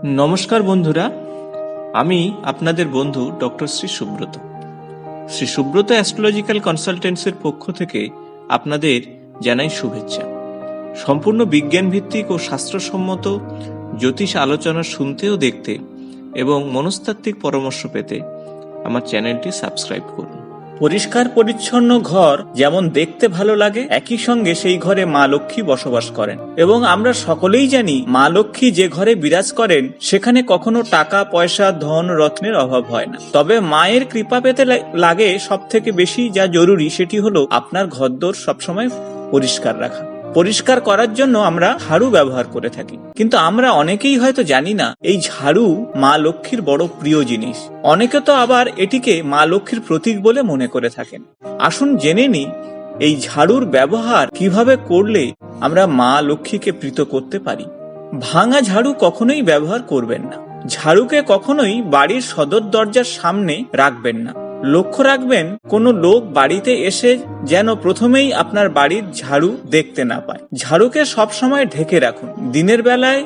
নমস্কার বন্ধুরা, আমি আপনাদের বন্ধু ডক্টর শ্রী সুব্রত। শ্রী সুব্রত অ্যাস্ট্রোলজিক্যাল কনসালটেন্টসের পক্ষ থেকে আপনাদের জানাই শুভেচ্ছা। সম্পূর্ণ বিজ্ঞান ভিত্তিক ও শাস্ত্রসম্মত জ্যোতিষ আলোচনা শুনতে ও দেখতে এবং মনস্তাত্ত্বিক পরামর্শ পেতে আমার চ্যানেলটি সাবস্ক্রাইব করুন। পরিষ্কার পরিচ্ছন্ন ঘর যেমন দেখতে ভালো লাগে, একই সঙ্গে সেই ঘরে মা লক্ষ্মী বসবাস করেন এবং আমরা সকলেই জানি মা লক্ষ্মী যে ঘরে বিরাজ করেন সেখানে কখনো টাকা পয়সা ধন রত্নের অভাব হয় না। তবে মায়ের কৃপা পেতে লাগে সব থেকে বেশি যা জরুরি সেটি হলো আপনার ঘরদোর সবসময় পরিষ্কার রাখা। পরিষ্কার করার জন্য আমরা ঝাড়ু ব্যবহার করে থাকি, কিন্তু আমরা অনেকেই হয়তো জানি না এই ঝাড়ু মা লক্ষ্মীর বড় প্রিয় জিনিস। অনেকে তো আবার এটিকে মা লক্ষ্মীর প্রতীক বলে মনে করে থাকেন। আসুন জেনে নিই এই ঝাড়ুর ব্যবহার কিভাবে করলে আমরা মা লক্ষ্মীকে প্রীত করতে পারি। ভাঙা ঝাড়ু কখনোই ব্যবহার করবেন না। ঝাড়ুকে কখনোই বাড়ির সদর দরজার সামনে রাখবেন না। লক্ষ্য রাখবেন কোনো লোক বাড়িতে এসে যেন প্রথমেই আপনার বাড়ির ঝাড়ু দেখতে না পায়। ঝাড়ুকে সবসময় ঢেকে রাখুন। দিনের বেলায়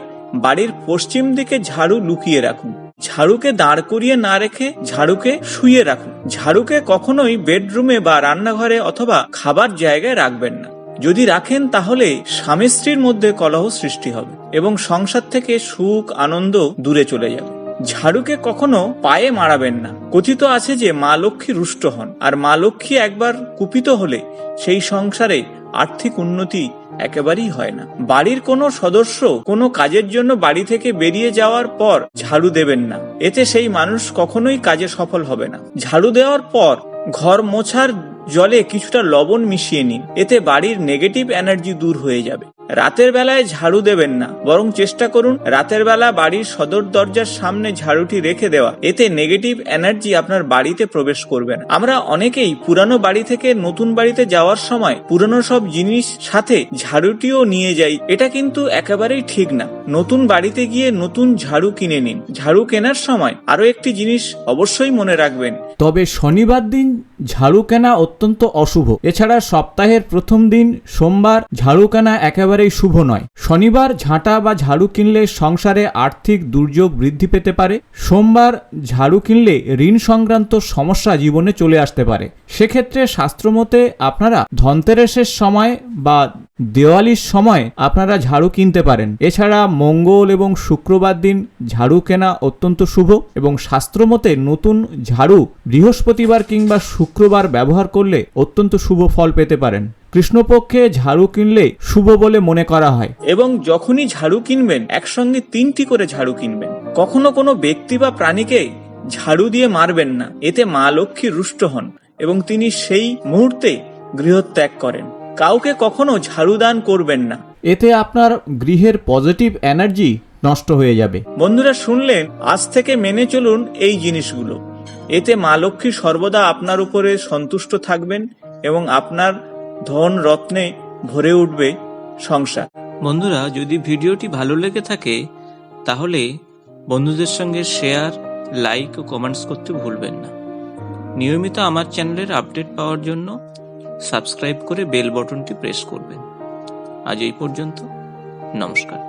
বাড়ির পশ্চিম দিকে ঝাড়ু লুকিয়ে রাখুন। ঝাড়ুকে দাঁড় করিয়ে না রেখে ঝাড়ুকে শুইয়ে রাখুন। ঝাড়ুকে কখনোই বেডরুমে বা রান্নাঘরে অথবা খাবার জায়গায় রাখবেন না। যদি রাখেন তাহলে স্বামী স্ত্রীর মধ্যে কলহ সৃষ্টি হবে এবং সংসার থেকে সুখ আনন্দ দূরে চলে যাবে। ঝাড়ুকে কখনো পায়ে মারাবেন না। কথিত আছে যে মা লক্ষ্মী রুষ্ট হন, আর মা লক্ষ্মী একবার কুপিত হলে সেই সংসারে আর্থিক উন্নতি একেবারেই হয় না। বাড়ির কোনো সদস্য কোনো কাজের জন্য বাড়ি থেকে বেরিয়ে যাওয়ার পর ঝাড়ু দেবেন না, এতে সেই মানুষ কখনোই কাজে সফল হবে না। ঝাড়ু দেওয়ার পর ঘর মোছার জলে কিছুটা লবণ মিশিয়ে নিন, এতে বাড়ির নেগেটিভ এনার্জি দূর হয়ে যাবে। রাতের বেলায় ঝাড়ু দেবেন না, বরং চেষ্টা করুন রাতের বেলা বাড়ির সদর দরজার সামনে ঝাড়ুটি রেখে দেওয়া, এতে নেগেটিভ এনার্জি আপনার বাড়িতে প্রবেশ করবে না। আমরা অনেকেই পুরানো বাড়ি থেকে নতুন বাড়িতে যাওয়ার সময় পুরানো সব জিনিস সাথে ঝাড়ুটিও নিয়ে যাই, এটা কিন্তু একেবারেই ঠিক না। নতুন বাড়িতে গিয়ে নতুন ঝাড়ু কিনে নিন। ঝাড়ু কেনার সময় আরো একটি জিনিস অবশ্যই মনে রাখবেন, তবে শনিবার দিন ঝাড়ু কেনা অত্যন্ত অশুভ। এছাড়া সপ্তাহের প্রথম দিন সোমবার ঝাড়ু কেনা একেবারেই শুভ নয়। শনিবার ঝাঁটা বা ঝাড়ু কিনলে সংসারে আর্থিক দুর্যোগ বৃদ্ধি পেতে পারে। সোমবার ঝাড়ু কিনলে ঋণ সংক্রান্ত সমস্যা জীবনে চলে আসতে পারে। সেক্ষেত্রে শাস্ত্রমতে আপনারা ধনতেরাসের সময় বা দেওয়ালির সময় আপনারা ঝাড়ু কিনতে পারেন। এছাড়া মঙ্গল এবং শুক্রবার দিন ঝাড়ু কেনা অত্যন্ত শুভ এবং শাস্ত্রমতে নতুন ঝাড়ু বৃহস্পতিবার কিংবা শুক্রবার ব্যবহার করলে অত্যন্ত শুভ ফল পেতে পারেন। কৃষ্ণপক্ষে ঝাড়ু কিনলে শুভ বলে মনে করা হয়। এবং যখনই ঝাড়ু কিনবেন একসঙ্গে 3টি করে ঝাড়ু কিনবেন। কখনো কোনো ব্যক্তি বা প্রাণীকে ঝাড়ু দিয়ে মারবেন না, এতে মা লক্ষ্মী রুষ্ট হন এবং তিনি সেই মুহূর্তে গৃহত্যাগ করেন। কাউকে কখনো ঝাড়ু দান করবেন না, এতে আপনার গৃহের পজিটিভ এনার্জি নষ্ট হয়ে যাবে। বন্ধুরা শুনলেন, আজ থেকে মেনে চলুন এই জিনিসগুলো। এতে মা লক্ষ্মী সর্বদা আপনার উপরে সন্তুষ্ট থাকবেন এবং আপনার ধন রত্নে ভরে উঠবে সংসার। বন্ধুরা, যদি ভিডিওটি ভালো লেগে থাকে তাহলে বন্ধুদের সঙ্গে শেয়ার, লাইক ও কমেন্টস করতে ভুলবেন না। নিয়মিত আমার চ্যানেলের আপডেট পাওয়ার জন্য সাবস্ক্রাইব করে বেল বাটনটি প্রেস করবেন। আজ এই পর্যন্ত, নমস্কার।